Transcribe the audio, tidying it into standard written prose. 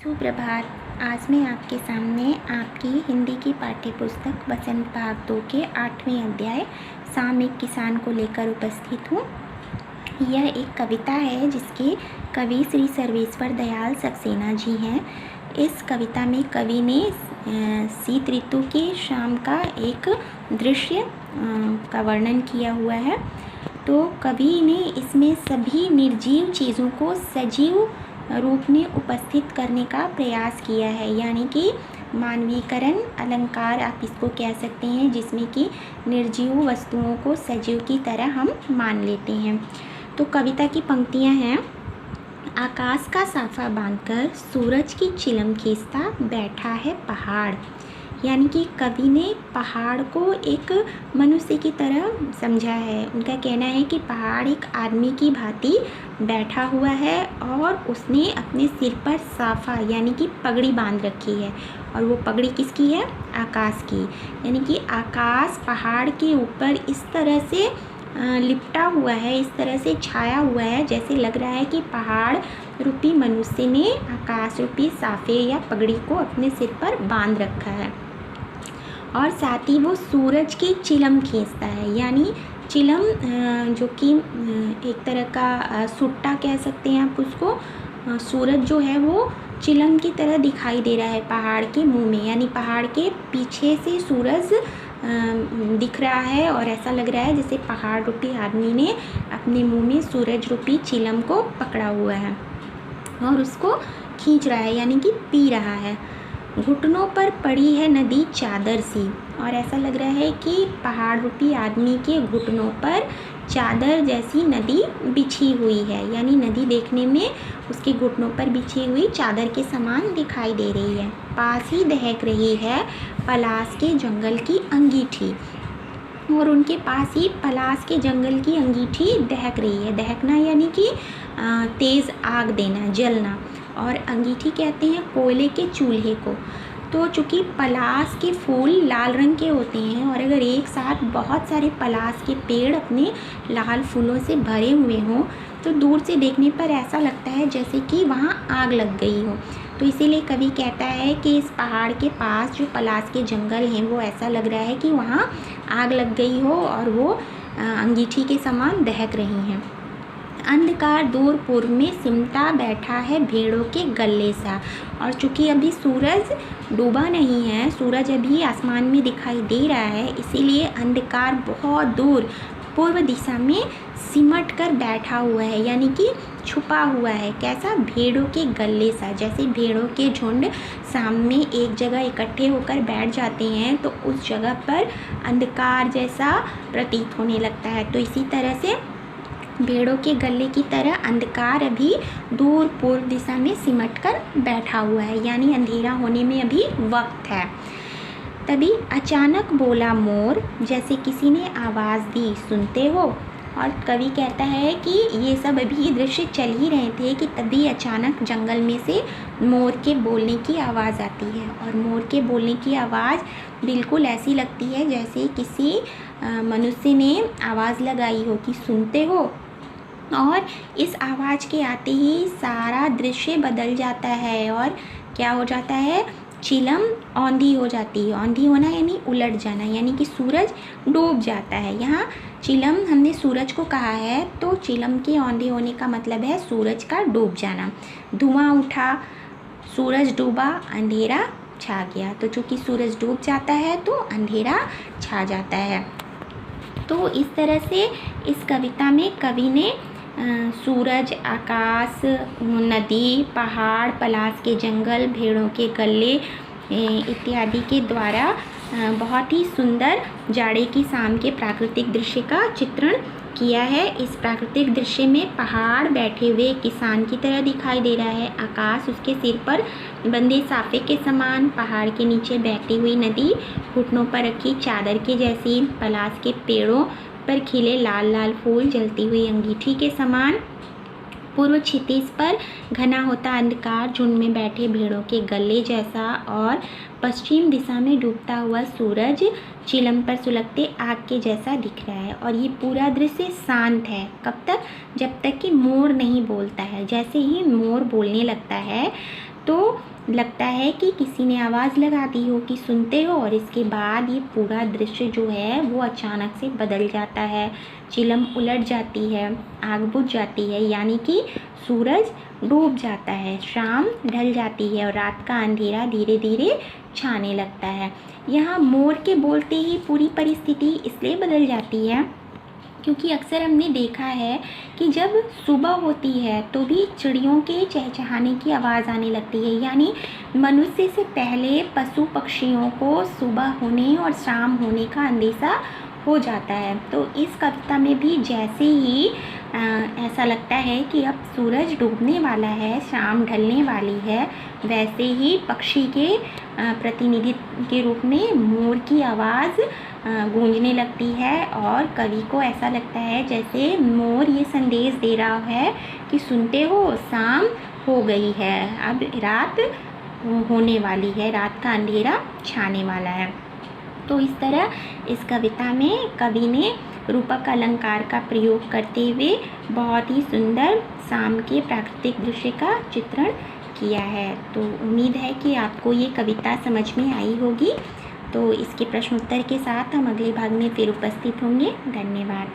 सुप्रभात। आज मैं आपके सामने आपकी हिंदी की पाठ्यपुस्तक बसंत भाग 2 के 8वें अध्याय शाम एक किसान को लेकर उपस्थित हूँ। यह एक कविता है जिसके कवि श्री सर्वेश्वर दयाल सक्सेना जी हैं। इस कविता में कवि ने शीत ऋतु के शाम का एक दृश्य का वर्णन किया हुआ है। तो कवि ने इसमें सभी निर्जीव चीज़ों को सजीव रूप में उपस्थित करने का प्रयास किया है, यानी कि मानवीकरण अलंकार आप इसको कह सकते हैं, जिसमें कि निर्जीव वस्तुओं को सजीव की तरह हम मान लेते हैं। तो कविता की पंक्तियां हैं। आकाश का साफा बांधकर सूरज की चिलम खींचता बैठा है पहाड़। यानी कि कवि ने पहाड़ को एक मनुष्य की तरह समझा है। उनका कहना है कि पहाड़ एक आदमी की भांति बैठा हुआ है और उसने अपने सिर पर साफा यानी कि पगड़ी बांध रखी है। और वो पगड़ी किसकी है? आकाश की। यानी कि आकाश पहाड़ के ऊपर इस तरह से लिपटा हुआ है, इस तरह से छाया हुआ है, जैसे लग रहा है कि पहाड़ रूपी मनुष्य ने आकाश रूपी साफे या पगड़ी को अपने सिर पर बांध रखा है। और साथ ही वो सूरज की चिलम खींचता है। यानी चिलम जो कि एक तरह का सुट्टा कह सकते हैं आप उसको। सूरज जो है वो चिलम की तरह दिखाई दे रहा है पहाड़ के मुंह में, यानी पहाड़ के पीछे से सूरज दिख रहा है और ऐसा लग रहा है जैसे पहाड़ रूपी आदमी ने अपने मुंह में सूरज रूपी चिलम को पकड़ा हुआ है और उसको खींच रहा है, यानी कि पी रहा है। घुटनों पर पड़ी है नदी चादर सी। और ऐसा लग रहा है कि पहाड़ रूपी आदमी के घुटनों पर चादर जैसी नदी बिछी हुई है, यानी नदी देखने में उसके घुटनों पर बिछी हुई चादर के समान दिखाई दे रही है। पास ही दहक रही है पलाश के जंगल की अंगीठी। और उनके पास ही पलाश के जंगल की अंगीठी दहक रही है। दहकना यानी कि तेज़ आग देना, जलना। और अंगीठी कहते हैं कोयले के चूल्हे को। तो चूँकि पलाश के फूल लाल रंग के होते हैं और अगर एक साथ बहुत सारे पलाश के पेड़ अपने लाल फूलों से भरे हुए हों तो दूर से देखने पर ऐसा लगता है जैसे कि वहाँ आग लग गई हो। तो इसीलिए कवि कहता है कि इस पहाड़ के पास जो पलाश के जंगल हैं वो ऐसा लग रहा है कि वहाँ आग लग गई हो और वो अंगीठी के समान दहक रही हैं। अंधकार दूर पूर्व में सिमटा बैठा है भेड़ों के गले सा। और चूँकि अभी सूरज डूबा नहीं है, सूरज अभी आसमान में दिखाई दे रहा है, इसीलिए अंधकार बहुत दूर पूर्व दिशा में सिमट कर बैठा हुआ है, यानी कि छुपा हुआ है। कैसा? भेड़ों के गले सा। जैसे भेड़ों के झुंड सामने एक जगह इकट्ठे होकर बैठ जाते हैं तो उस जगह पर अंधकार जैसा प्रतीत होने लगता है। तो इसी तरह से भेड़ों के गले की तरह अंधकार अभी दूर पूर्व दिशा में सिमट कर बैठा हुआ है, यानी अंधेरा होने में अभी वक्त है। तभी अचानक बोला मोर, जैसे किसी ने आवाज़ दी, सुनते हो? और कवि कहता है कि ये सब अभी दृश्य चल ही रहे थे कि तभी अचानक जंगल में से मोर के बोलने की आवाज़ आती है। और मोर के बोलने की आवाज़ बिल्कुल ऐसी लगती है जैसे किसी मनुष्य ने आवाज़ लगाई हो कि सुनते हो। और इस आवाज़ के आते ही सारा दृश्य बदल जाता है और क्या हो जाता है? चिलम औंधी हो जाती है। औंधी होना यानी उलट जाना, यानी कि सूरज डूब जाता है। यहाँ चिलम हमने सूरज को कहा है, तो चिलम के औंधे होने का मतलब है सूरज का डूब जाना। धुआं उठा, सूरज डूबा, अंधेरा छा गया। तो चूँकि सूरज डूब जाता है तो अंधेरा छा जाता है। तो इस तरह से इस कविता में कवि ने सूरज, आकाश, नदी, पहाड़, पलाश के जंगल, भेड़ों के गले इत्यादि के द्वारा बहुत ही सुंदर जाड़े की शाम के प्राकृतिक दृश्य का चित्रण किया है। इस प्राकृतिक दृश्य में पहाड़ बैठे हुए किसान की तरह दिखाई दे रहा है। आकाश उसके सिर पर बंधे साफे के समान, पहाड़ के नीचे बहती हुई नदी, घुटनों पर रखी चादर के जैसी, पलाश के पेड़ों पर खिले लाल लाल फूल जलती हुई अंगीठी के समान, पूर्व क्षितिज पर घना होता अंधकार, झुंड में बैठे भेड़ों के गले जैसा, और पश्चिम दिशा में डूबता हुआ सूरज चिलम पर सुलगते आग के जैसा दिख रहा है। और ये पूरा दृश्य शांत है। कब तक? जब तक कि मोर नहीं बोलता है। जैसे ही मोर बोलने लगता है तो लगता है कि किसी ने आवाज़ लगा दी हो कि सुनते हो, और इसके बाद ये पूरा दृश्य जो है वो अचानक से बदल जाता है, चिलम उलट जाती है, आग बुझ जाती है, यानी कि सूरज डूब जाता है, शाम ढल जाती है और रात का अंधेरा धीरे धीरे छाने लगता है। यहाँ मोर के बोलते ही पूरी परिस्थिति इसलिए बदल जाती है क्योंकि अक्सर हमने देखा है कि जब सुबह होती है तो भी चिड़ियों के चहचहाने की आवाज़ आने लगती है, यानी मनुष्य से पहले पशु पक्षियों को सुबह होने और शाम होने का अंदेशा हो जाता है। तो इस कविता में भी जैसे ही ऐसा लगता है कि अब सूरज डूबने वाला है, शाम ढलने वाली है, वैसे ही पक्षी के प्रतिनिधि के रूप में मोर की आवाज़ गूंजने लगती है और कवि को ऐसा लगता है जैसे मोर ये संदेश दे रहा है कि सुनते हो, शाम हो गई है, अब रात होने वाली है, रात का अंधेरा छाने वाला है। तो इस तरह इस कविता में कवि ने रूपक अलंकार का प्रयोग करते हुए बहुत ही सुंदर शाम के प्राकृतिक दृश्य का चित्रण किया है। तो उम्मीद है कि आपको ये कविता समझ में आई होगी। तो इसके प्रश्नोत्तर के साथ हम अगले भाग में फिर उपस्थित होंगे। धन्यवाद।